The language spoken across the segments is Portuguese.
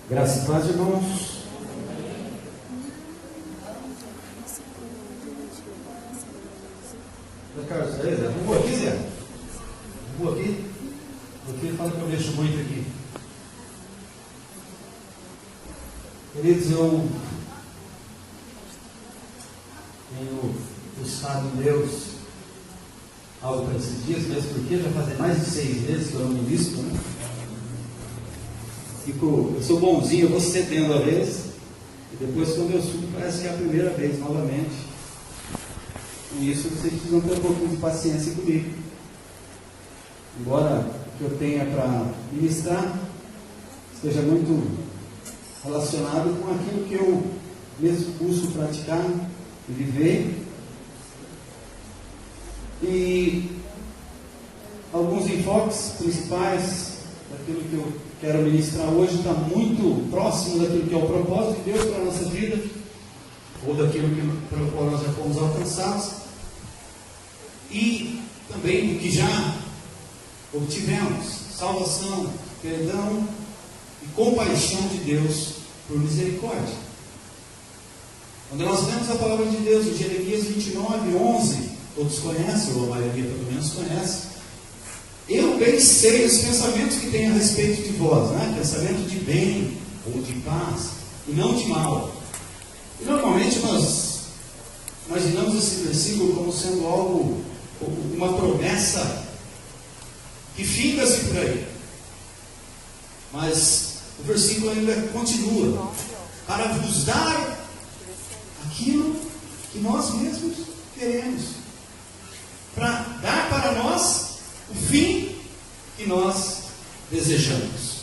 Graças e paz, irmãos. Carlos, Zé, vou aqui, Zé? Vou aqui? Porque ele fala que eu mexo muito aqui. Queridos, eu tenho buscado em Deus algo para esses dias, mesmo porque já fazem mais de 6 meses que eu não ministro, né? Eu sou bonzinho, eu vou cedendo a vez, e depois quando eu subo parece que é a primeira vez novamente. E isso vocês precisam ter um pouquinho de paciência comigo. Embora o que eu tenha para ministrar esteja muito relacionado com aquilo que eu mesmo busco praticar e viver. E alguns enfoques principais daquilo que eu quero ministrar hoje está muito próximo daquilo que é o propósito de Deus para a nossa vida, ou daquilo pelo qual nós já fomos alcançados, e também do que já obtivemos: salvação, perdão e compaixão de Deus por misericórdia. Quando nós lemos a palavra de Deus em Jeremias 29:11, todos conhecem, ou a maioria pelo menos conhece: eu bem sei os pensamentos que tenho a respeito de vós, né? Pensamento de bem ou de paz, e não de mal. E normalmente nós imaginamos esse versículo como sendo algo, uma promessa que fica-se por aí. Mas o versículo ainda continua: para vos dar aquilo que nós mesmos queremos, para dar para nós o fim que nós desejamos.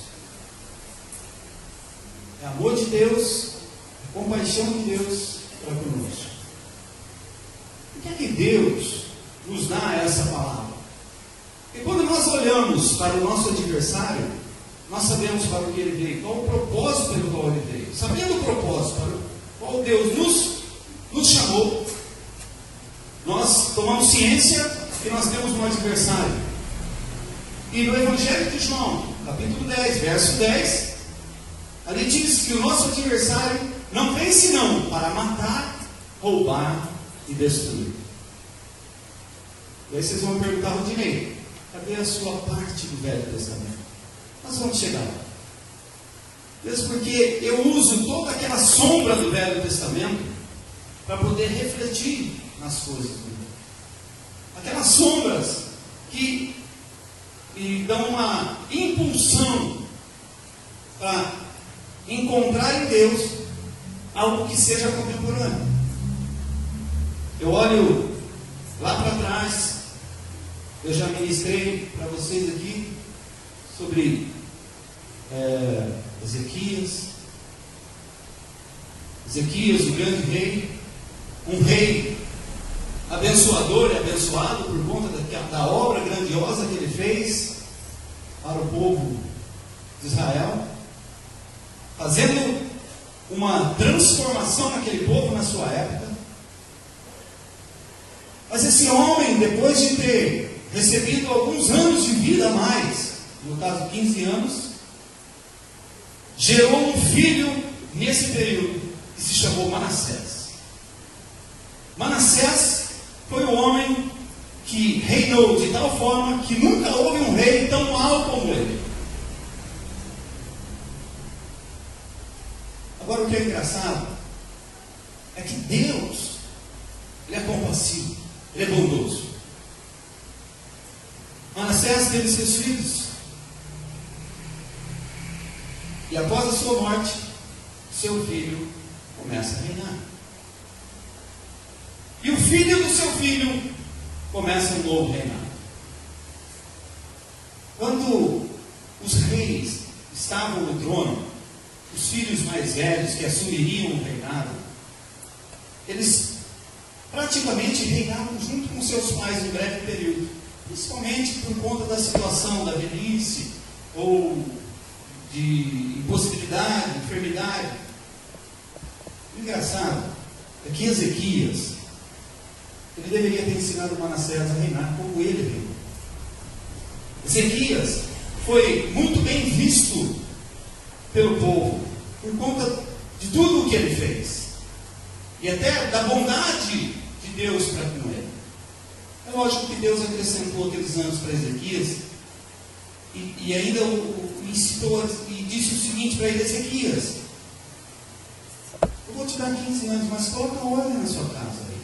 É amor de Deus, é compaixão de Deus para conosco. Por que é que Deus nos dá essa palavra? Porque quando nós olhamos para o nosso adversário, nós sabemos para o que ele veio, qual o propósito pelo qual ele veio. Sabendo o propósito para o qual Deus nos chamou, nós tomamos ciência que nós temos um adversário. E no Evangelho de João, capítulo 10, verso 10, ali diz que o nosso adversário não vem senão para matar, roubar e destruir. E aí vocês vão perguntar: Rodinei, cadê a sua parte do Velho Testamento? Nós vamos chegar lá. Mesmo porque eu uso toda aquela sombra do Velho Testamento para poder refletir nas coisas do mundo. Aquelas sombras que dão uma impulsão para encontrar em Deus algo que seja contemporâneo. Eu olho lá para trás, eu já ministrei para vocês aqui sobre Ezequias, o grande rei, um rei abençoador e abençoado por conta da obra grandiosa que ele fez para o povo de Israel, fazendo uma transformação naquele povo na sua época. Mas esse homem, depois de ter recebido alguns anos de vida a mais, no caso 15 anos, gerou um filho nesse período que se chamou Manassés. Manassés foi o homem que reinou de tal forma que nunca houve um rei tão mau como ele. Agora, o que é engraçado é que Deus, Ele é compassivo, Ele é bondoso. Manassés teve seus filhos, e após a sua morte, seu filho começa a reinar. E o filho do seu filho começa um novo reinado. Quando os reis estavam no trono, os filhos mais velhos que assumiriam o reinado, eles praticamente reinavam junto com seus pais em breve período, principalmente por conta da situação da velhice ou de impossibilidade, enfermidade. O engraçado é que Ezequias, ele deveria ter ensinado Manassés a reinar como ele reinou. Ezequias foi muito bem visto pelo povo. por conta de tudo o que ele fez, e até da bondade de Deus para com ele. É lógico que Deus acrescentou aqueles anos para Ezequias, e ainda o incitou e disse o seguinte para ele: Ezequias, eu vou te dar 15 anos, mas coloca ordem na sua casa aí.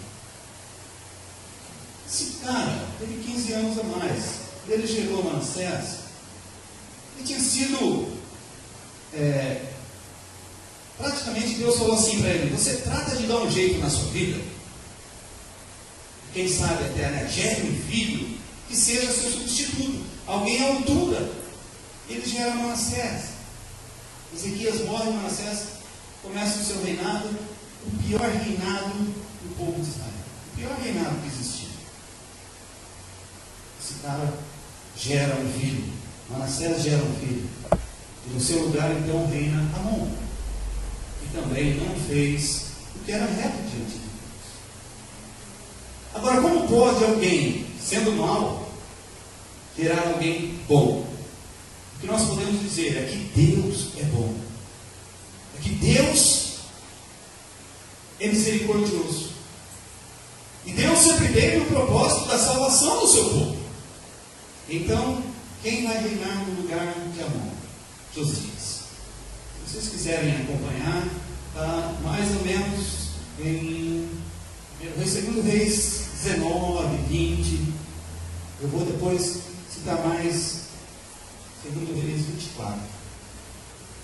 Esse cara teve 15 anos a mais, ele gerou Manassés, ele tinha sido, praticamente Deus falou assim para ele: você trata de dar um jeito na sua vida, quem sabe até, gere um filho que seja seu substituto, alguém à altura. Ele gera Manassés. Ezequias morre, Manassés começa o seu reinado, o pior reinado do povo de Israel, o pior reinado que existia. Esse cara gera um filho, Manassés gera um filho, e no seu lugar então reina Amon, que também não fez o que era reto diante de Deus. Agora, como pode alguém, sendo mau, gerar alguém bom? O que nós podemos dizer é que Deus é bom, é que Deus é misericordioso, e Deus sempre teve o propósito da salvação do seu povo. Então, quem vai reinar no lugar de Amon? Josias. Se vocês quiserem acompanhar, está mais ou menos em 2 Reis 19, 20. Eu vou depois citar mais 2 Reis 24.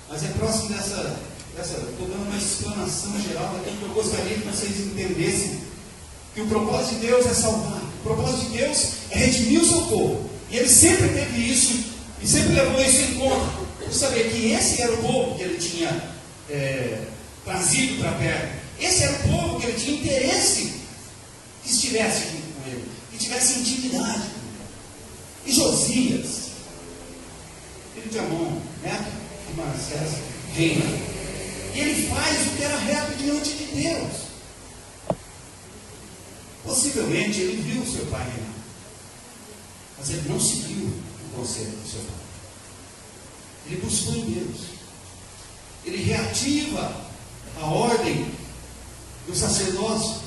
Mas é próximo dessa estou dando uma explanação geral daquilo que eu gostaria que vocês entendessem, que o propósito de Deus é salvar, o propósito de Deus é redimir o seu povo, e ele sempre teve isso, e sempre levou isso em conta, por saber que esse era o povo que ele tinha trazido para perto, esse era o povo que ele tinha interesse que estivesse junto com ele, que tivesse intimidade com ele. E Josias, filho de Amon, neto de Manassés, reina. E ele faz o que era reto diante de Deus. Possivelmente ele viu o seu pai reinar, mas ele não seguiu o conselho do seu pai. Ele buscou em Deus. Ele reativa a ordem do sacerdócio.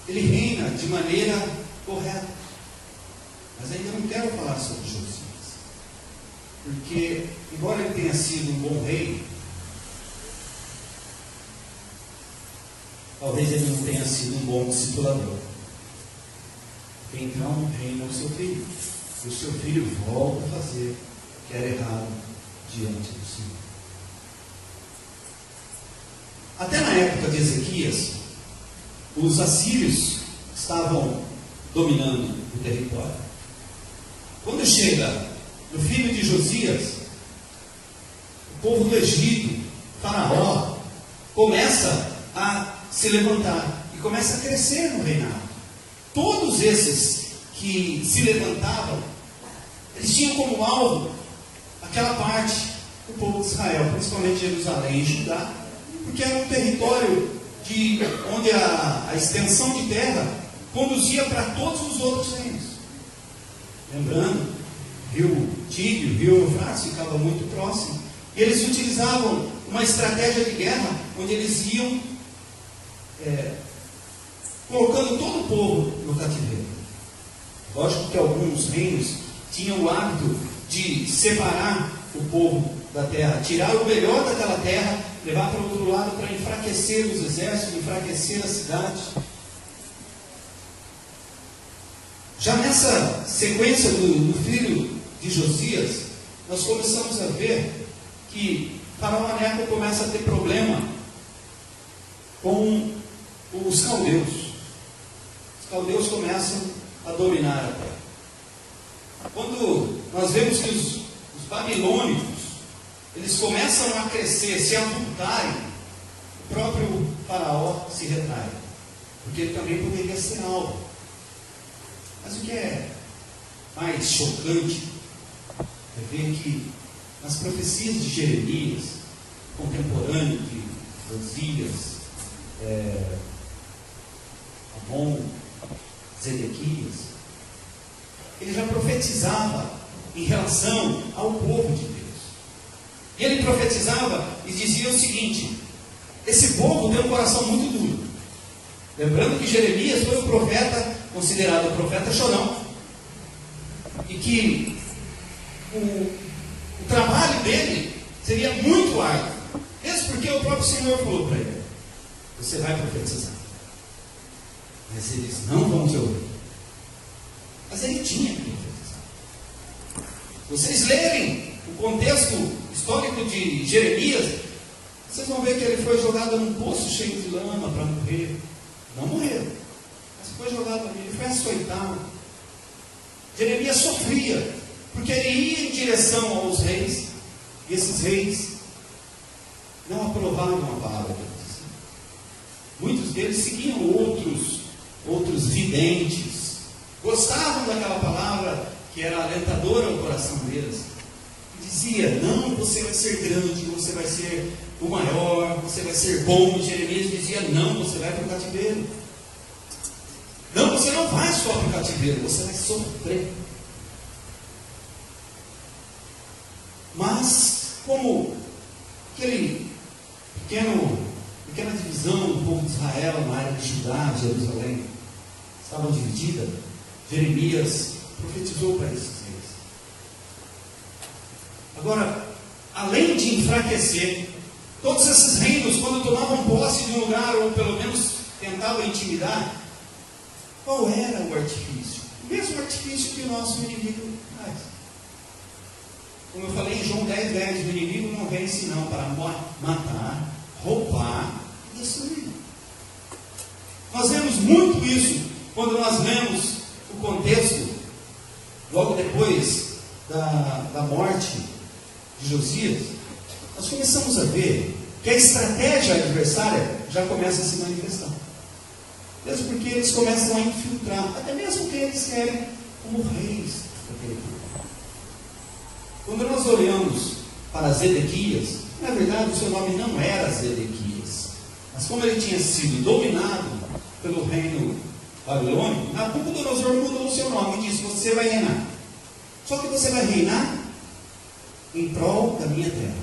Ele reina de maneira correta. Mas ainda não quero falar sobre Josias, porque, embora ele tenha sido um bom rei, talvez ele não tenha sido um bom discipulador. Então reina o seu filho, e o seu filho volta a fazer o que era errado diante do Senhor. Até na época de Ezequias, os assírios estavam dominando o território. Quando chega o filho de Josias, o povo do Egito, Faraó, começa a se levantar e começa a crescer no reinado. Todos esses que se levantavam, eles tinham como alvo aquela parte do povo de Israel, principalmente Jerusalém e Judá, porque era um território onde a extensão de terra conduzia para todos os outros reinos. Lembrando, rio Tigre, rio Eufrates ficava muito próximo, e eles utilizavam uma estratégia de guerra, onde eles iam colocando todo o povo no cativeiro. Lógico que alguns reinos tinham o hábito de separar o povo da terra, tirar o melhor daquela terra, levar para o outro lado para enfraquecer os exércitos, enfraquecer as cidades. Já nessa sequência do filho de Josias, nós começamos a ver que Faraó Neco começa a ter problema com os caldeus. Os caldeus começam a dominar a terra. Quando nós vemos que os babilônicos, eles começam a crescer, se avultarem, o próprio Faraó se retrai, porque ele também poderia ser alvo. Mas o que é mais chocante é ver que nas profecias de Jeremias, contemporâneo de Josias, Amon, Zedequias, ele já profetizava em relação ao povo de Deus. E ele profetizava e dizia o seguinte: esse povo tem um coração muito duro. Lembrando que Jeremias foi o profeta, considerado o profeta chorão, e que o trabalho dele seria muito árduo, mesmo porque o próprio Senhor falou para ele: você vai profetizar, mas eles não vão te ouvir. Mas ele tinha que profetizar. Se vocês lerem o contexto histórico de Jeremias, vocês vão ver que ele foi jogado num poço cheio de lama para morrer. Não morreu, mas foi jogado ali, ele foi açoitado. Jeremias sofria, porque ele ia em direção aos reis, e esses reis não aprovavam a palavra deles. Muitos deles seguiam outros videntes, gostavam daquela palavra que era alentadora ao coração deles. Dizia: não, você vai ser grande, você vai ser o maior, você vai ser bom. Jeremias dizia: não, você vai para o cativeiro. Não, você não vai só para o cativeiro, você vai sofrer. Mas, como aquele pequena divisão do povo de Israel na área de Judá, Jerusalém, estava dividida, Jeremias profetizou para esses reis. Agora, além de enfraquecer, todos esses reinos, quando tomavam posse de um lugar, ou pelo menos tentavam intimidar, qual era o artifício? O mesmo artifício que o nosso inimigo faz. Como eu falei em João 10:10, o inimigo não vem senão para matar, roubar e destruir. Nós vemos muito isso quando nós lemos o contexto, logo depois da morte de Josias. Nós começamos a ver que a estratégia adversária já começa a se manifestar. Mesmo porque eles começam a infiltrar, até mesmo que eles querem como reis daquele povo. Quando nós olhamos para Zedequias, na verdade o seu nome não era Zedequias, mas como ele tinha sido dominado pelo reino babilônico, Nabucodonosor mudou o seu nome e disse: você vai reinar. Só que você vai reinar em prol da minha terra.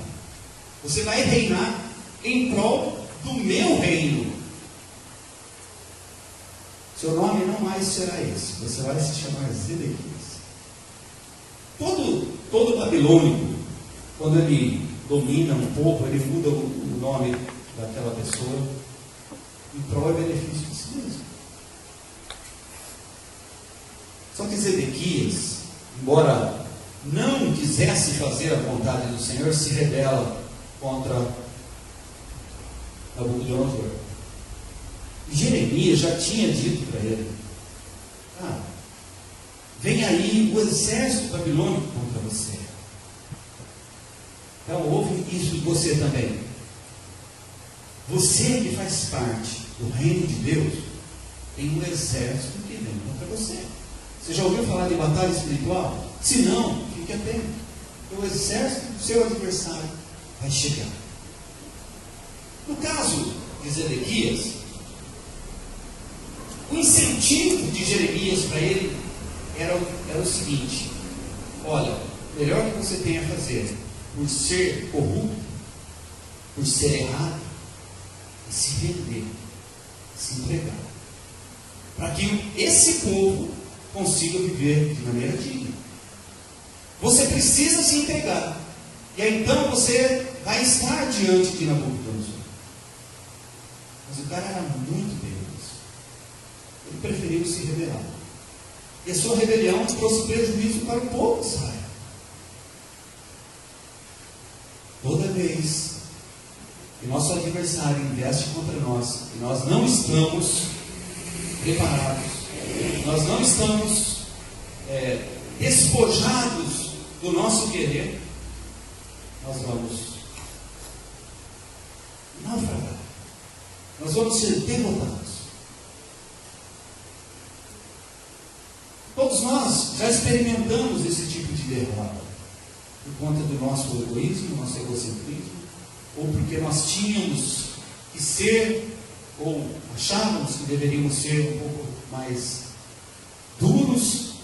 Você vai reinar em prol do meu reino. Seu nome não mais será esse, você vai se chamar Zedequias. Todo babilônico, quando ele domina um povo, ele muda o nome daquela pessoa em prol e benefício de si mesmo. Só que Zedequias, embora não quisesse fazer a vontade do Senhor, se rebela contra Nabucodonosor. E Jeremias já tinha dito para ele: vem aí o exército babilônico contra você. Então ouve isso de você também. Você que faz parte do reino de Deus, tem um exército que vem contra você. Você já ouviu falar de batalha espiritual? Se não, fique atento. O exército do seu adversário vai chegar. No caso de Zedequias, o incentivo de Jeremias para ele era o seguinte: olha, o melhor que você tem a fazer, por ser corrupto, por ser errado, é se vender, se entregar, para que esse povo consiga viver de maneira digna. Você precisa se entregar, e aí então você vai estar diante de Nabucodonosor. Mas o cara era muito bem. Ele preferiu se rebelar. E a sua rebelião trouxe prejuízo para o povo de Israel. Toda vez que nosso adversário investe contra nós, e nós não estamos preparados, nós não estamos despojados do nosso querer, nós vamos naufragar. Nós vamos ser derrotados. Todos nós já experimentamos esse tipo de derrota, por conta do nosso egoísmo, nosso egocentrismo, ou porque nós tínhamos que ser, ou achávamos que deveríamos ser um pouco mais duros,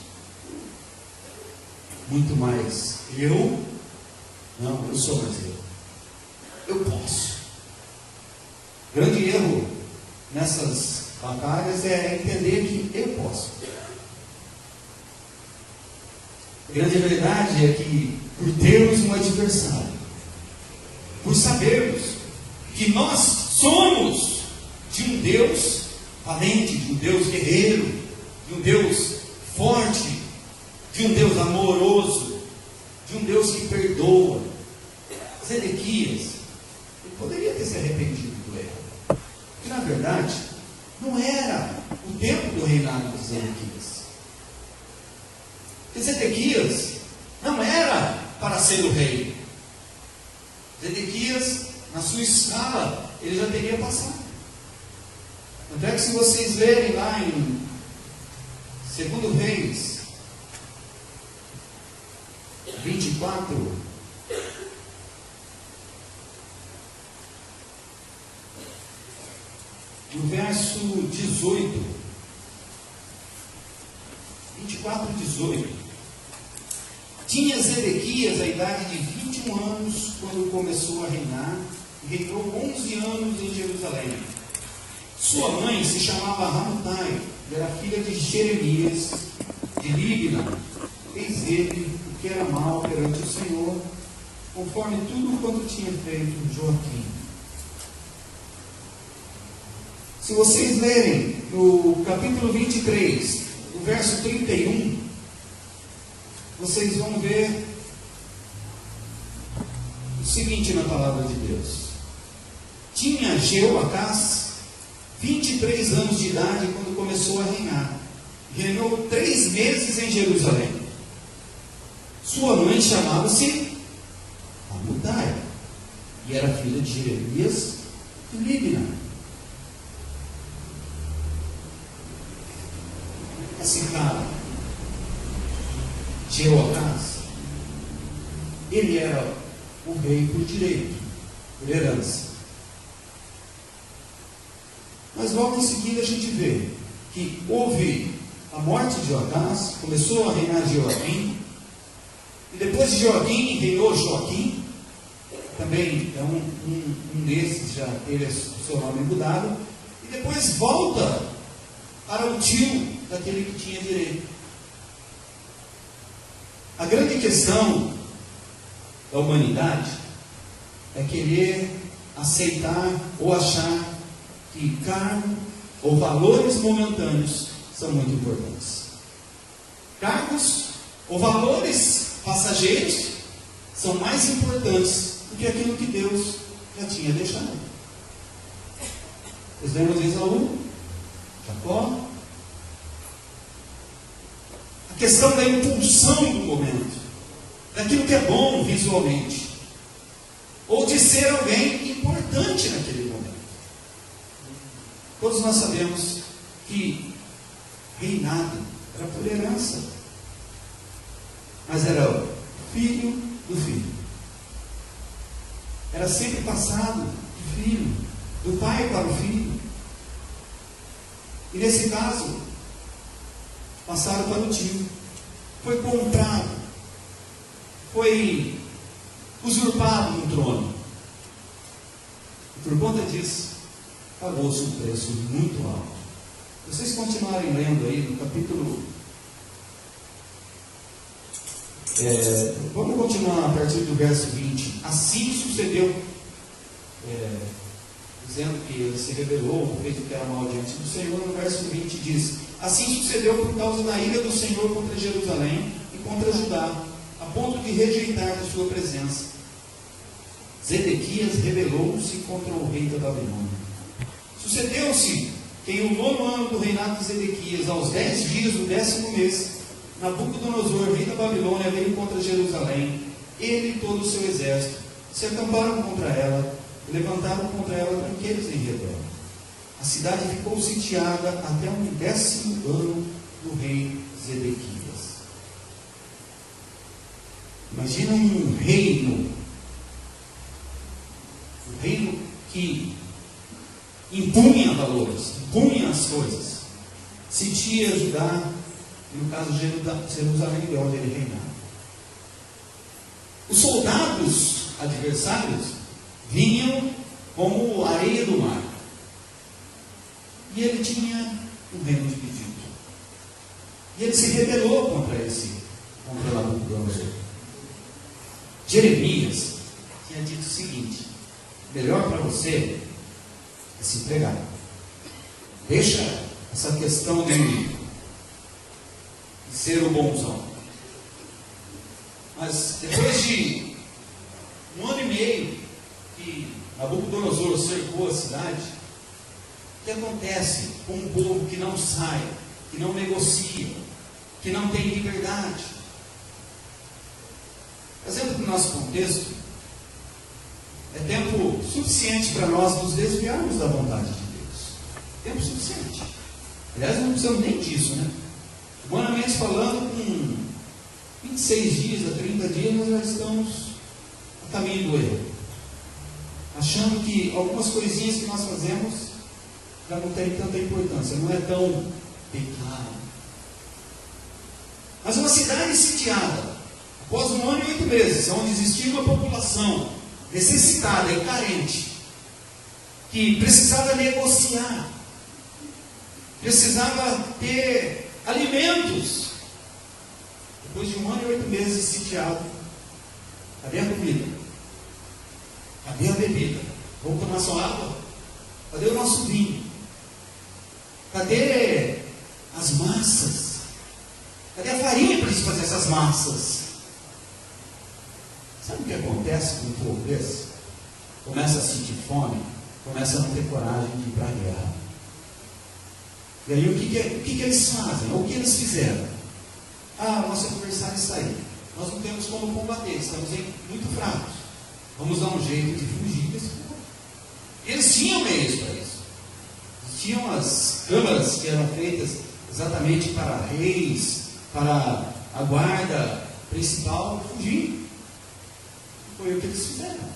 muito mais eu sou mais eu. eu posso. Grande erro nessas batalhas é entender que eu posso. A grande verdade é que, por termos um adversário, por sabermos que nós somos de um Deus valente, de um Deus guerreiro, de um Deus forte, de um Deus amoroso, de um Deus que perdoa. Zedequias, ele poderia ter se arrependido do erro, porque na verdade não era o tempo do reinado de Zedequias. Porque Zedequias não era para ser o rei. Zedequias, na sua escala, ele já teria passado. Tanto é que se vocês lerem lá em 2 Reis 24, no verso 18, 24, 18, tinha Zedequias a idade de 21 anos quando começou a reinar, e reinou 11 anos em Jerusalém. Sua mãe se chamava Ramutai, era filha de Jeremias, de Líbina. Eis ele o que era mal perante o Senhor, conforme tudo quanto tinha feito Joaquim. Se vocês lerem no capítulo 23, no verso 31, vocês vão ver o seguinte na palavra de Deus. Tinha Jeoacás 23 anos de idade quando começou a reinar. Reinou 3 meses em Jerusalém. Sua mãe chamava-se Amudai, e era filha de Jeremias de Líbina. Esse cara, Jeoacás, ele era o rei por direito, por herança. Mas logo em seguida a gente vê que houve a morte de Jeoacás, começou a reinar Joaquim, e depois de Joaquim reinou Joaquim, também é um desses, já teve o seu nome mudado, e depois volta para o tio daquele que tinha direito. A grande questão da humanidade é querer aceitar ou achar que cargo ou valores momentâneos são muito importantes. Cargos ou valores passageiros são mais importantes do que aquilo que Deus já tinha deixado. Nós vemos Esaú, Jacó. A questão da impulsão do momento, daquilo que é bom visualmente, ou de ser alguém importante naquele momento. Todos nós sabemos que reinado era por herança, mas era o filho do filho. Era sempre passado de filho, do pai para o filho. E nesse caso, passaram para o tio. Foi comprado, foi usurpado no trono. E por conta disso, pagou-se um preço muito alto. Se vocês continuarem lendo aí no capítulo... vamos continuar a partir do verso 20. Assim sucedeu, dizendo que ele se rebelou, fez o que era mal diante do Senhor. No verso 20 diz: assim sucedeu por causa da ira do Senhor contra Jerusalém e contra Judá, a ponto de rejeitar a sua presença. Zedequias rebelou-se contra o rei da Babilônia. Sucedeu-se que em 9º ano do reinado de Zedequias, aos 10 dias do 10º mês, Nabucodonosor, rei da Babilônia, veio contra Jerusalém, ele e todo o seu exército, se acamparam contra ela, e levantaram contra ela tranqueiros em redor. A cidade ficou sitiada até o 10º ano do rei Zedequias. Imagina um reino que impunha valores, impunha as coisas, sitia Judá, e no caso de Jerusalém, de onde ele reinava. Os soldados adversários vinham como areia do mar. E ele tinha um reino dividido. E ele se rebelou contra Nabucodonosor. Jeremias tinha dito o seguinte: melhor para você é se entregar. Deixa essa questão de ser o bonzão. Mas depois de 1 ano e meio que Nabucodonosor cercou a cidade, o que acontece com um povo que não sai, que não negocia, que não tem liberdade? Trazendo para o nosso contexto, é tempo suficiente para nós nos desviarmos da vontade de Deus. Tempo suficiente. Aliás, não precisamos nem disso, né? Humanamente falando, com 26 dias a 30 dias, nós já estamos a caminho do erro. Achando que algumas coisinhas que nós fazemos já não tem tanta importância, não é tão pecado. Mas uma cidade sitiada, após 1 ano e 8 meses, onde existia uma população necessitada e carente, que precisava negociar, precisava ter alimentos. Depois de 1 ano e 8 meses sitiado, cadê a comida? Cadê a bebida? Vamos tomar só água? Cadê o nosso vinho? Cadê as massas? Cadê a farinha para a gente fazer essas massas? Sabe o que acontece com um povo desse? Começa a sentir fome, começa a não ter coragem de ir para a guerra. E aí o que eles fazem? Ou o que eles fizeram? Nosso adversário está aí. Nós não temos como combater, estamos muito fracos. Vamos dar um jeito de fugir desse povo. Eles tinham meios para isso. Tinham as câmaras que eram feitas exatamente para reis, para a guarda principal fugir. Foi o que eles fizeram.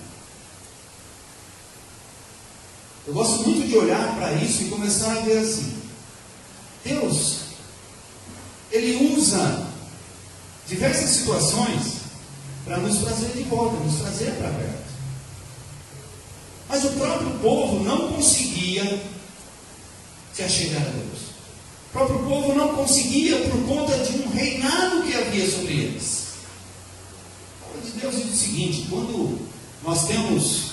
Eu gosto muito de olhar para isso e começar a ver assim: Deus, Ele usa diversas situações para nos trazer de volta, nos trazer para perto. Mas o próprio povo não conseguia se achegar a Deus. O próprio povo não conseguia por conta de um reinado que havia sobre eles. A palavra de Deus diz o seguinte: quando nós temos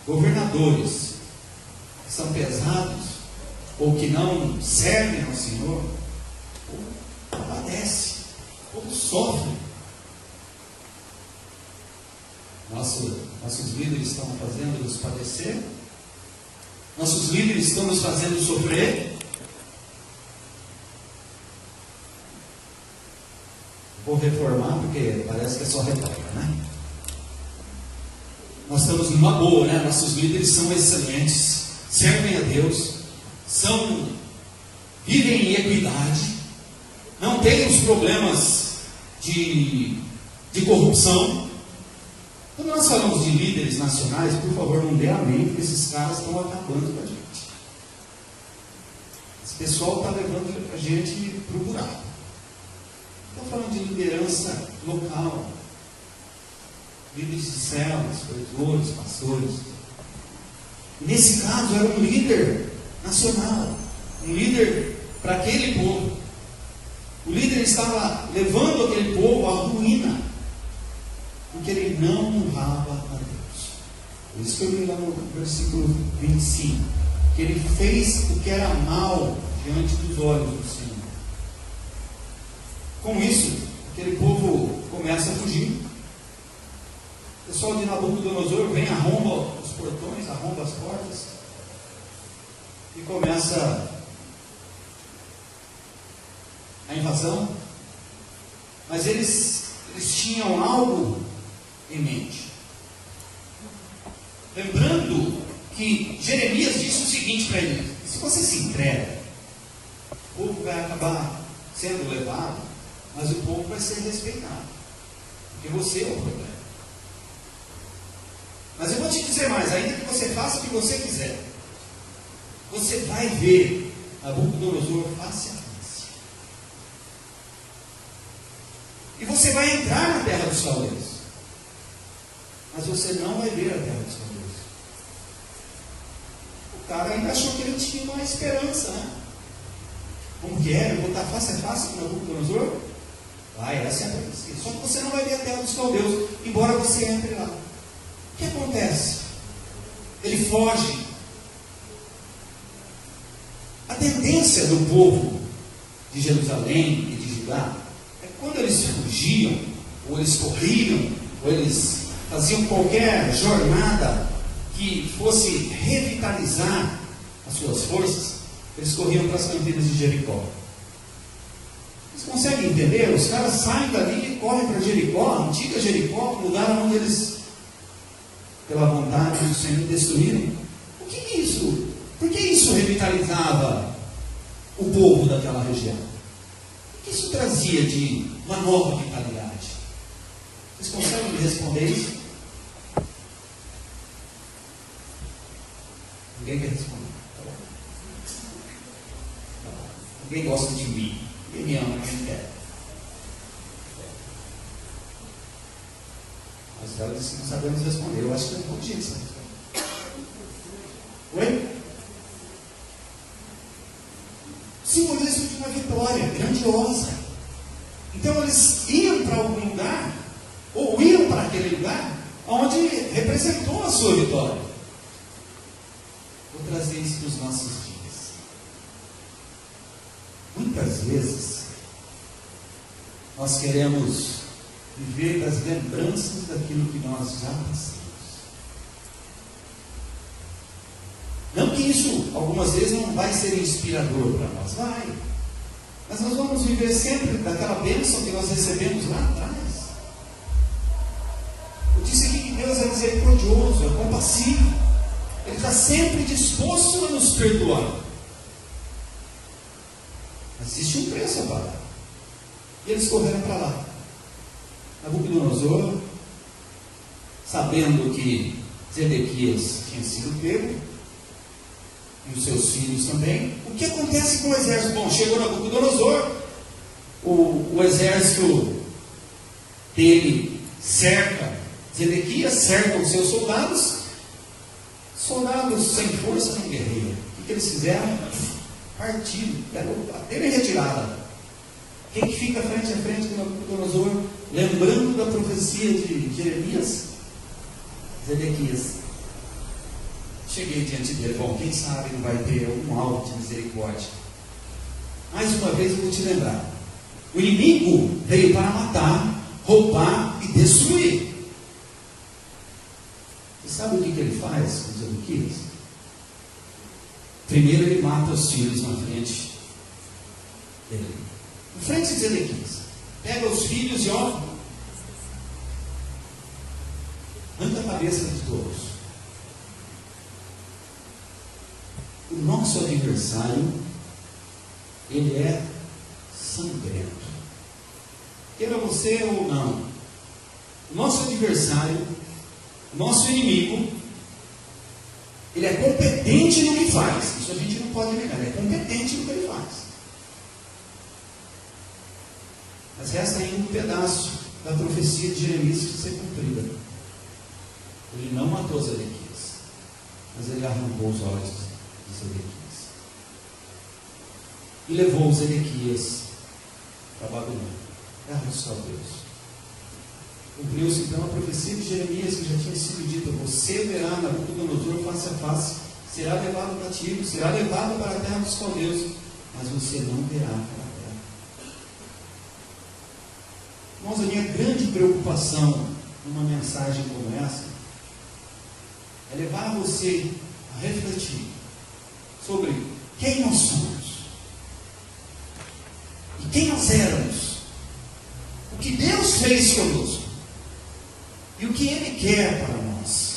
governadores que são pesados, ou que não servem ao Senhor, o povo padece, o povo sofre. Nossos líderes estão fazendo-nos padecer, nossos líderes estão nos fazendo sofrer. Vou reformar porque parece que é só retórica, né? Nós estamos numa boa, né? Nossos líderes são excelentes, servem a Deus, vivem em equidade, não têm os problemas de corrupção. Quando nós falamos de líderes nacionais, por favor, não dê amém, porque esses caras estão acabando com a gente. Esse pessoal está levando a gente para o buraco. Estou falando de liderança local, líderes de células, pregadores, pastores. Nesse caso, era um líder nacional, um líder para aquele povo. O líder estava levando aquele povo à ruína, porque ele não honrava a Deus. Por isso que eu li lá no versículo 25, que ele fez o que era mal diante dos olhos do Senhor. Com isso, aquele povo começa a fugir. O pessoal de Nabucodonosor vem, arromba os portões, arromba as portas e começa a invasão. Mas eles tinham algo em mente. Lembrando que Jeremias disse o seguinte para eles: se você se entrega, o povo vai acabar sendo levado, mas o povo vai ser respeitado, porque você é o problema. Mas eu vou te dizer mais: ainda que você faça o que você quiser, você vai ver Nabucodonosor face a face, e você vai entrar na terra dos caldeus, mas você não vai ver a terra dos caldeus. O cara ainda achou que ele tinha uma esperança, né? Como que é? Eu vou estar face a face com Nabucodonosor? Vai, essa é a profecia. Só que você não vai ver a terra dos caldeus, embora você entre lá. O que acontece? Ele foge. A tendência do povo de Jerusalém e de Judá é que quando eles fugiam, ou eles corriam, ou eles faziam qualquer jornada que fosse revitalizar as suas forças, eles corriam para as campinas de Jericó. Vocês conseguem entender? Os caras saem dali e correm para Jericó, a antiga Jericó, lugar onde eles, pela vontade do Senhor, destruíram. O que é isso? Por que isso revitalizava o povo daquela região? O que isso trazia de uma nova vitalidade? Vocês conseguem me responder isso? Ninguém quer responder. Tá bom. Tá bom. Ninguém gosta de mim. Ninguém me ama, ninguém quer. Mas ela disse que não sabemos responder. Eu acho que é um pouco de jeito. Oi? Simbolismo de uma vitória grandiosa. Então eles iam para algum lugar, ou iam para aquele lugar, onde representou a sua vitória. Vou trazer isso para os nossos dias. Muitas vezes, nós queremos viver das lembranças daquilo que nós já passamos. Não que isso, algumas vezes, não vai ser inspirador para nós. Vai. Mas nós vamos viver sempre daquela bênção que nós recebemos lá atrás. Eu disse aqui que Deus é misericordioso, é compassivo. Ele está sempre disposto a nos perdoar. Mas existe um preço a pagar. E eles correram para lá. Nabucodonosor, sabendo que Zedequias tinha sido pego, e os seus filhos também, o que acontece com o exército? Bom, chegou Nabucodonosor, o exército dele cerca Zedequias, cerca os seus soldados. Soldados sem força não guerreiam. O que eles fizeram? Partiram, bateram em retirada. Quem que fica frente a frente com Nabucodonosor, lembrando da profecia de Jeremias? Zedequias. Cheguei diante dele, bom, quem sabe não vai ter algum alvo de misericórdia. Mais uma vez eu vou te lembrar. O inimigo veio para matar, roubar e destruir. Você sabe o que ele faz com Zedequias? Primeiro ele mata os filhos na frente dele. Na frente de Zedequias. Pega os filhos e ó, arranca a cabeça de todos. O nosso adversário, ele é sangrento. Queira você ou não, o nosso adversário, o nosso inimigo, ele é competente no que faz. Isso a gente não pode negar, ele é competente no que ele faz. Mas resta ainda um pedaço da profecia de Jeremias que ser cumprida. Ele não matou Zedequias, mas ele arrancou os olhos de Zedequias e levou Zedequias para Babilônia, terra dos caldeus. Cumpriu-se então a profecia de Jeremias que já tinha sido dita: você verá Nabucodonosor face a face, será levado cativo, será levado para a terra dos caldeus, mas você não verá aquela terra. Irmãos, a minha grande preocupação numa mensagem como essa é levar você a refletir sobre quem nós somos e quem nós éramos, o que Deus fez conosco e o que Ele quer para nós.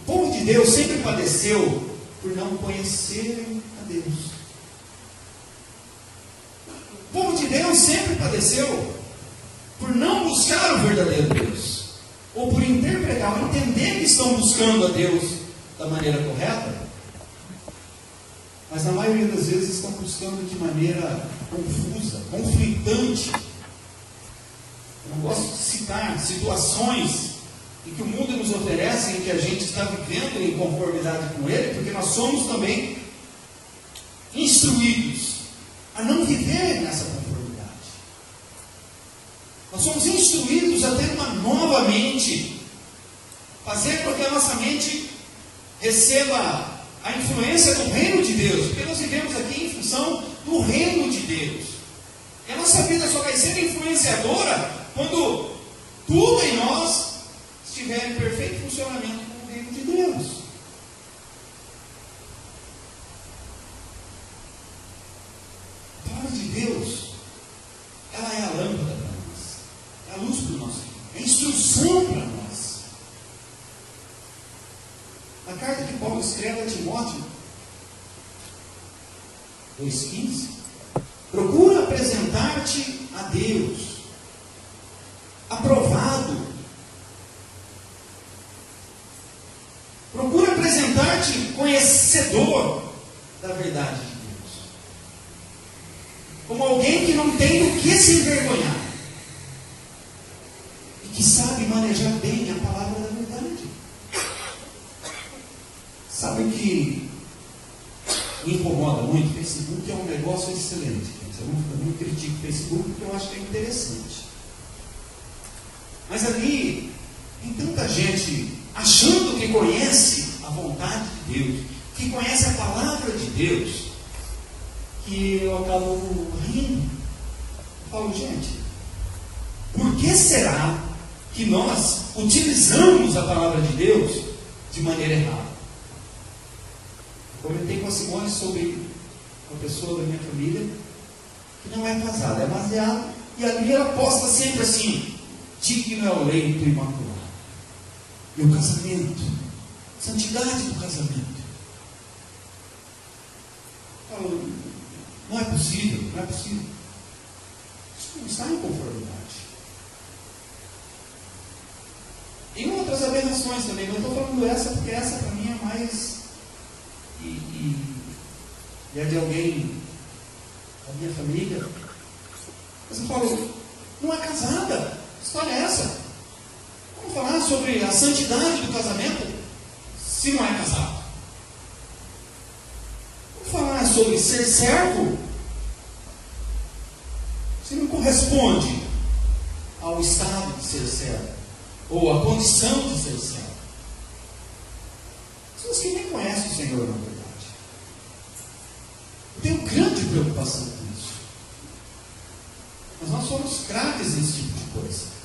O povo de Deus sempre padeceu por não conhecerem a Deus. O povo de Deus sempre padeceu por não buscar o verdadeiro Deus, ou por interpretar, ou entender que estão buscando a Deus da maneira correta, mas na maioria das vezes estão buscando de maneira confusa, conflitante. Eu não gosto de citar situações e que o mundo nos oferece, em que a gente está vivendo em conformidade com ele, porque nós somos também instruídos a não viver nessa conformidade. Nós somos instruídos a ter uma nova mente, fazer com que a nossa mente receba a influência do reino de Deus, porque nós vivemos aqui em função do reino de Deus. E a nossa vida só vai ser influenciadora quando tudo em nós estiver em perfeito funcionamento com o reino de Deus. A palavra de Deus, ela é a lâmpada para nós, é a luz para o nosso vida, é a instrução para nós. A carta que Paulo escreve a Timóteo, 2,15, procura apresentar-te a Deus, aprovado. Procura apresentar-te conhecedor da verdade de Deus, como alguém que não tem do que se envergonhar e que sabe manejar bem a palavra da verdade. Sabe o que me incomoda muito? O Facebook é um negócio excelente. Eu não critico o Facebook porque eu acho que é interessante. Mas ali tem tanta gente achando que conhece a vontade de Deus, que conhece a palavra de Deus, que eu acabo rindo. Eu falo, gente, por que será que nós utilizamos a palavra de Deus de maneira errada? Comentei com a Simone sobre uma pessoa da minha família que não é casada, é baseada, e ali ela posta sempre assim: digno é o leito imaculado. E o casamento, santidade do casamento. Eu falo, não é possível, não é possível. Isso não está em conformidade. Tem outras aberrações também, mas eu estou falando essa porque essa para mim é mais. E é de alguém da minha família. Mas eu falo, não é casada. Que história é essa? Vamos falar sobre a santidade do casamento se não é casado. Vamos falar sobre ser servo se não corresponde ao estado de ser servo ou à condição de ser servo. Pessoas que nem conhecem o Senhor, na verdade. Eu tenho grande preocupação com isso. Mas nós somos craques nesse tipo de coisa.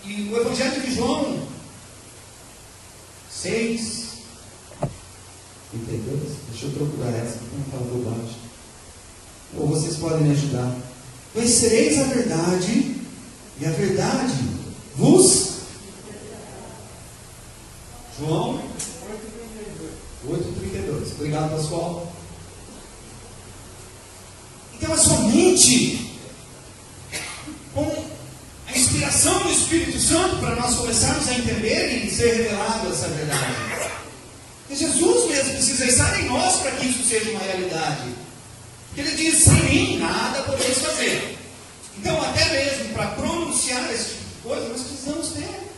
E o Evangelho de João 6, 32, deixa eu procurar essa, não falou baixo. Ou vocês podem me ajudar. Conhecereis a verdade, e a verdade vos. João 8,32. Obrigado, pessoal. Então é somente com a inspiração do Espírito Santo para nós começarmos a entender e ser revelado essa verdade. E Jesus mesmo precisa estar em nós para que isso seja uma realidade. Porque ele diz: sem mim nada podeis fazer. Então, até mesmo para pronunciar esse tipo de coisa, nós precisamos ter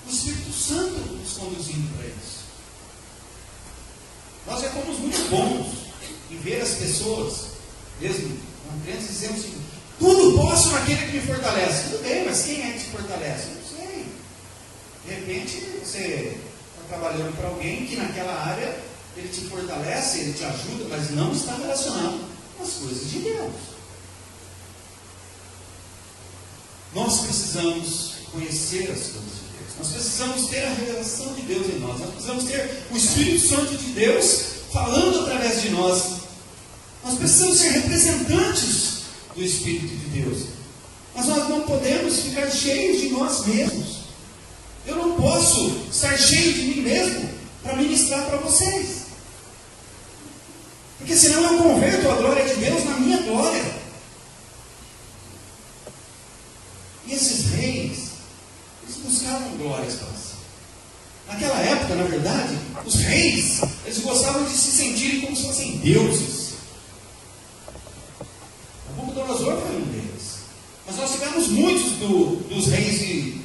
o Espírito Santo nos conduzindo para isso. Nós já fomos muito bons em ver as pessoas, mesmo não crentes, dizendo assim: tudo posso naquele que me fortalece. Tudo bem, mas quem é que te fortalece? Não sei. De repente você está trabalhando para alguém que naquela área ele te fortalece, ele te ajuda, mas não está relacionado com as coisas de Deus. Nós precisamos conhecer as coisas de Deus. Nós precisamos ter a revelação de Deus em nós. Nós precisamos ter o Espírito Santo de Deus falando através de nós. Nós precisamos ser representantes do Espírito de Deus. Mas nós não podemos ficar cheios de nós mesmos. Eu não posso estar cheio de mim mesmo para ministrar para vocês. Porque senão eu converto a glória de Deus na minha glória. E esses reis, eles buscavam glórias para si. Naquela época, na verdade, os reis, eles gostavam de se sentirem como se fossem deuses. Nabucodonosor foi um deles. Mas nós tivemos muitos dos reis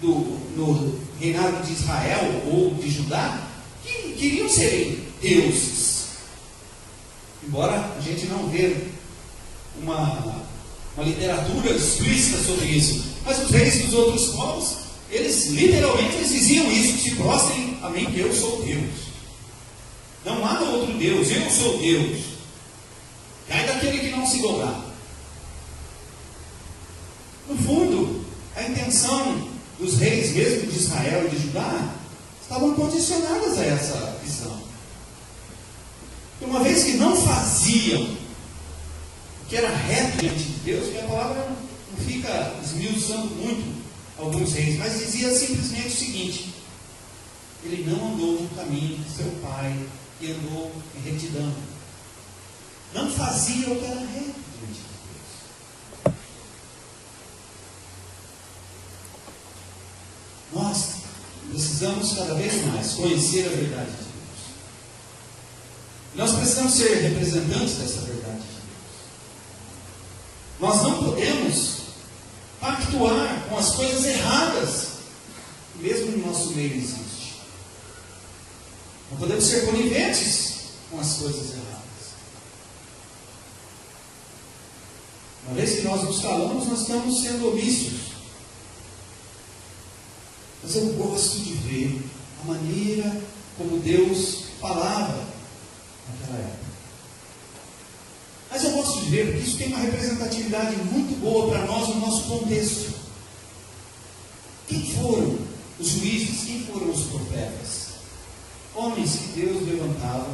no reinado de Israel ou de Judá que queriam ser deuses. Embora a gente não vê uma literatura explícita sobre isso. Mas os reis dos outros povos, eles literalmente diziam isso: se prostrem a mim, que eu sou Deus. Não há outro Deus, eu sou Deus. Cai daquele que não se dobrar. No fundo, a intenção dos reis, mesmo de Israel e de Judá, estavam condicionadas a essa visão. E uma vez que não faziam o que era reto diante de Deus, que a palavra não fica esmiuçando muito alguns reis, mas dizia simplesmente o seguinte: ele não andou no caminho de seu pai e andou em retidão. Não fazia o que era reto diante de Deus. Nós precisamos cada vez mais conhecer a verdade de Deus. Nós precisamos ser representantes dessa verdade de Deus. Nós não podemos pactuar com as coisas erradas, que mesmo no nosso meio existe. Não podemos ser coniventes com as coisas erradas. Uma vez que nós nos calamos, nós estamos sendo omíssos. Mas eu gosto de ver a maneira como Deus falava naquela época. Mas eu gosto de ver porque isso tem uma representatividade muito boa para nós no nosso contexto. Quem foram os juízes? Quem foram os profetas? Homens que Deus levantava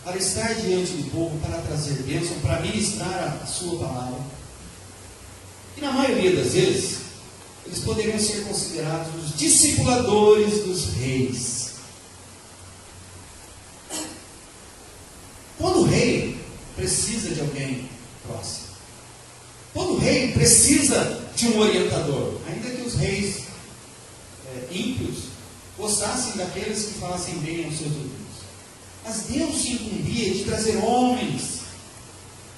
para estar diante do povo, para trazer bênção, para ministrar a sua palavra. E na maioria das vezes, eles poderiam ser considerados os discipuladores dos reis. Quando o rei precisa de alguém próximo, quando o rei precisa de um orientador, ainda que os reis ímpios gostassem daqueles que falassem bem aos seus ouvidos, mas Deus se incumbia de trazer homens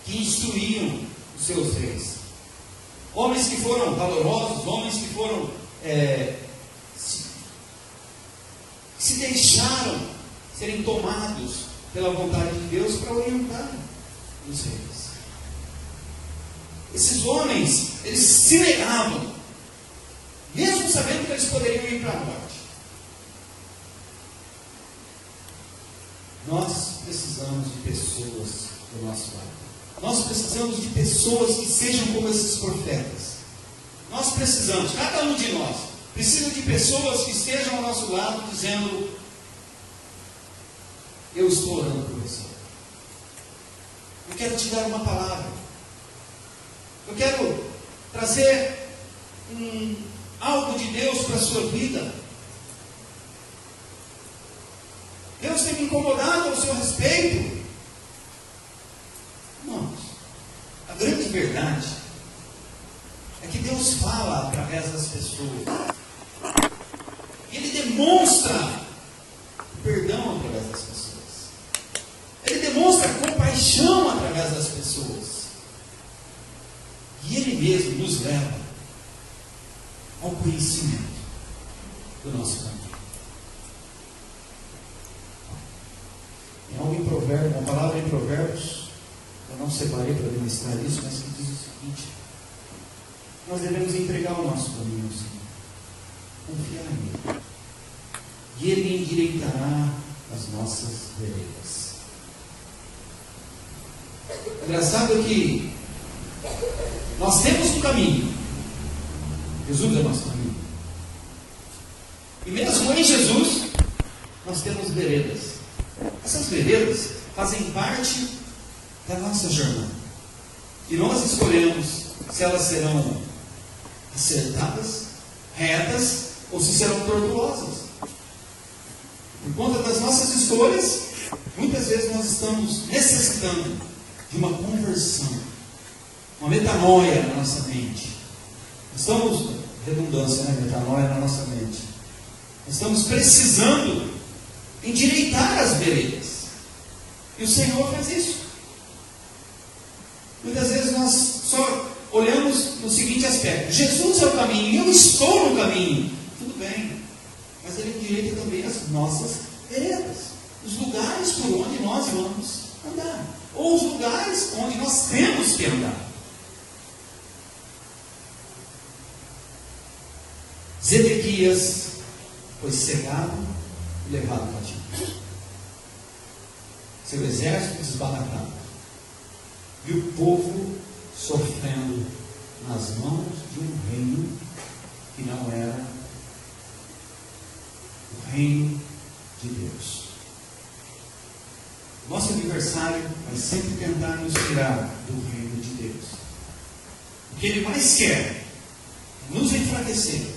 que instruíam os seus reis. Homens que foram valorosos, homens que foram se deixaram serem tomados pela vontade de Deus para orientar os reis. Esses homens, eles se negavam, mesmo sabendo que eles poderiam ir para a morte. Nós precisamos de pessoas do nosso lado. Nós precisamos de pessoas que sejam como esses profetas. Nós precisamos, cada um de nós, precisa de pessoas que estejam ao nosso lado dizendo: eu estou orando por você. Eu quero te dar uma palavra. Eu quero trazer algo de Deus para a sua vida. Deus tem me incomodado ao seu respeito. Irmãos, a grande verdade é que Deus fala através das pessoas. Ele demonstra perdão através das pessoas. Ele demonstra compaixão através das pessoas. E Ele mesmo nos leva ao conhecimento do nosso caminho. Tem algo em Provérbios, uma palavra em Provérbios, eu não separei para demonstrar isso, mas que diz o seguinte: nós devemos entregar o nosso caminho ao Senhor, confiar nele, e Ele endireitará as nossas veredas. O engraçado é que nós temos um caminho, Jesus é o nosso caminho, e mesmo em Jesus nós temos veredas. Essas veredas fazem parte da nossa jornada, e nós escolhemos se elas serão acertadas, retas, ou se serão tortuosas. Por conta das nossas escolhas, muitas vezes nós estamos necessitando de uma conversão, uma metanoia na nossa mente. Estamos, redundância, né? Metanoia na nossa mente. Estamos precisando endireitar as veredas. E o Senhor faz isso. Muitas vezes nós só olhamos no seguinte aspecto: Jesus é o caminho, eu estou no caminho. Tudo bem, mas Ele endireita também as nossas veredas, os lugares por onde nós vamos andar, ou os lugares onde nós temos que andar. Zedequias foi cegado e levado cativo. Seu exército desbaratado. E o povo sofrendo nas mãos de um reino que não era o reino de Deus. Nosso adversário vai sempre tentar nos tirar do reino de Deus. O que ele mais quer é nos enfraquecer.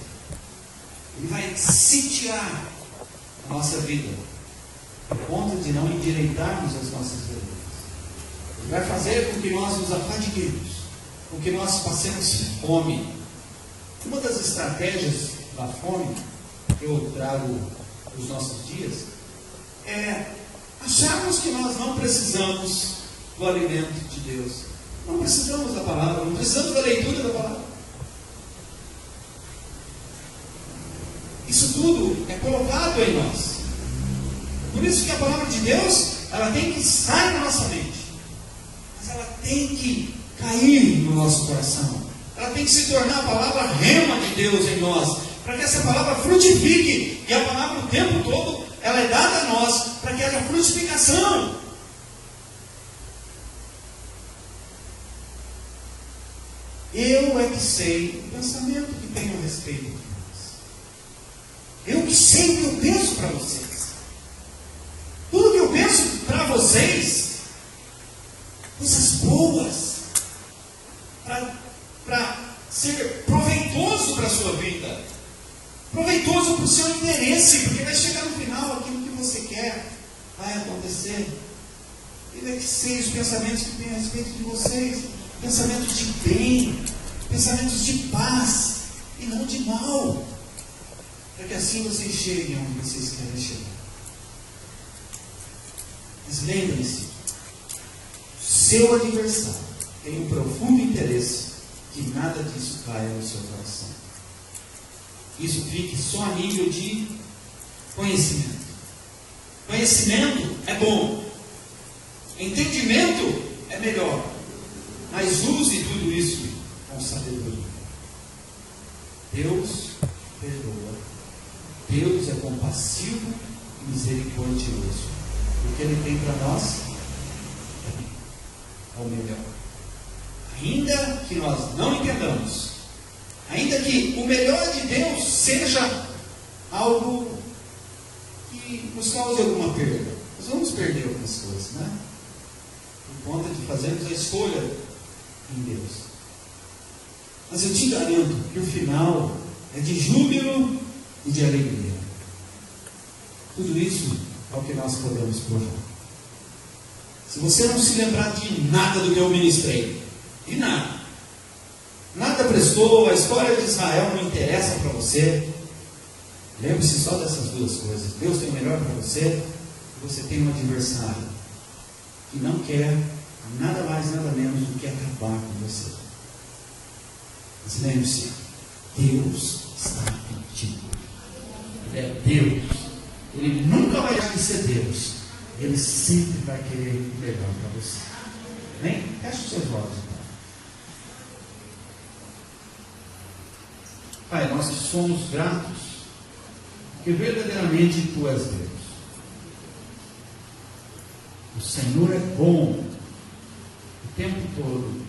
Ele vai sitiar a nossa vida, a ponto de não endireitarmos as nossas veredas. Ele vai fazer com que nós nos afadiguemos, com que nós passemos fome. Uma das estratégias da fome que eu trago para os nossos dias é acharmos que nós não precisamos do alimento de Deus. Não precisamos da palavra, não precisamos da leitura da palavra. Isso tudo é colocado em nós. Por isso que a palavra de Deus, ela tem que estar na nossa mente. Mas ela tem que cair no nosso coração. Ela tem que se tornar a palavra rema de Deus em nós. Para que essa palavra frutifique. E a palavra o tempo todo, ela é dada a nós para que haja frutificação. Eu é que sei o pensamento que tenho a respeito de nós. Eu que sei o que eu penso para vocês. Tudo que eu penso para vocês, coisas boas, para ser proveitoso para a sua vida, proveitoso para o seu interesse, porque vai chegar no final aquilo que você quer, vai acontecer. Ele é que sei os pensamentos que tem a respeito de vocês, pensamentos de bem, pensamentos de paz e não de mal, para que assim vocês cheguem onde vocês querem chegar. Mas lembrem-se, seu adversário tem um profundo interesse que nada disso caia no seu coração. Isso fique só a nível de conhecimento. Conhecimento é bom, entendimento é melhor, mas use tudo isso com sabedoria. Deus perdoa, Deus é compassivo e misericordioso. O que Ele tem para nós é o melhor. Ainda que nós não entendamos, ainda que o melhor de Deus seja algo que nos cause alguma perda, nós vamos perder algumas coisas, né? Por conta de fazermos a escolha em Deus. Mas eu te garanto que o final é de júbilo e de alegria. Tudo isso é o que nós podemos provar. Se você não se lembrar de nada do que eu ministrei, de nada, nada prestou, a história de Israel não interessa para você, lembre-se só dessas duas coisas. Deus tem o melhor para você, e você tem um adversário que não quer nada mais, nada menos do que acabar com você. Mas lembre-se, Deus está contigo. Ele é Deus. Ele nunca vai deixar de ser Deus. Ele sempre vai querer o melhor para você. Amém? Feche os seus olhos. Pai, nós te somos gratos, porque verdadeiramente Tu és Deus. O Senhor é bom. O tempo todo,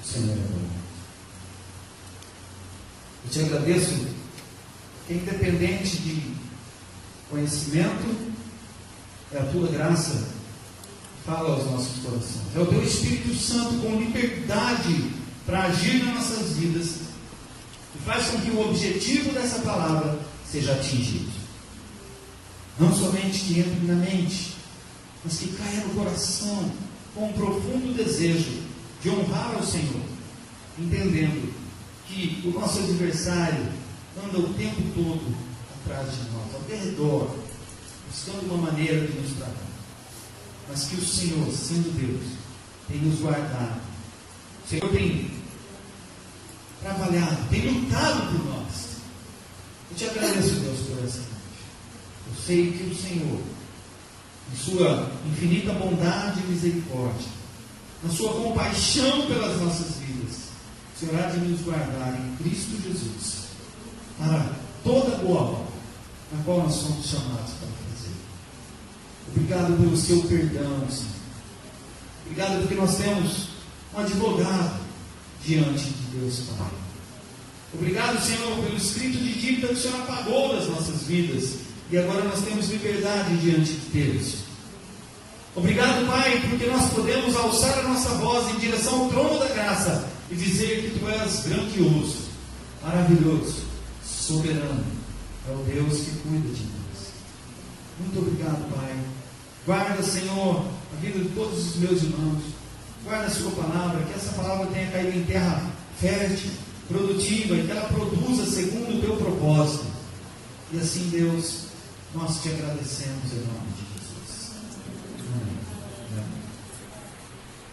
o Senhor é bom. Eu te agradeço que, independente de conhecimento, é a Tua graça que fala aos nossos corações. É o Teu Espírito Santo com liberdade para agir nas nossas vidas, que faz com que o objetivo dessa palavra seja atingido. Não somente que entre na mente, mas que caia no coração com um profundo desejo de honrar ao Senhor, entendendo que o nosso adversário anda o tempo todo atrás de nós, ao redor, buscando uma maneira de nos tratar. Mas que o Senhor, sendo Deus, tem nos guardado. O Senhor tem trabalhado, tem lutado por nós. Eu te agradeço, Deus, por essa noite. Eu sei que o Senhor, em sua infinita bondade e misericórdia, na sua compaixão pelas nossas vidas, o Senhor há de nos guardar em Cristo Jesus para toda boa obra na qual nós somos chamados para fazer. Obrigado pelo seu perdão, Senhor. Obrigado porque nós temos um advogado diante de Deus Pai. Obrigado, Senhor, pelo escrito de dívida que o Senhor apagou das nossas vidas e agora nós temos liberdade diante de Deus. Obrigado, Pai, porque nós podemos alçar a nossa voz em direção ao trono da graça e dizer que Tu és grandioso, maravilhoso, soberano. É o Deus que cuida de nós. Muito obrigado, Pai. Guarda, Senhor, a vida de todos os meus irmãos. Guarda a Sua palavra, que essa palavra tenha caído em terra fértil, produtiva, e que ela produza segundo o Teu propósito. E assim, Deus, nós Te agradecemos em nome de Jesus.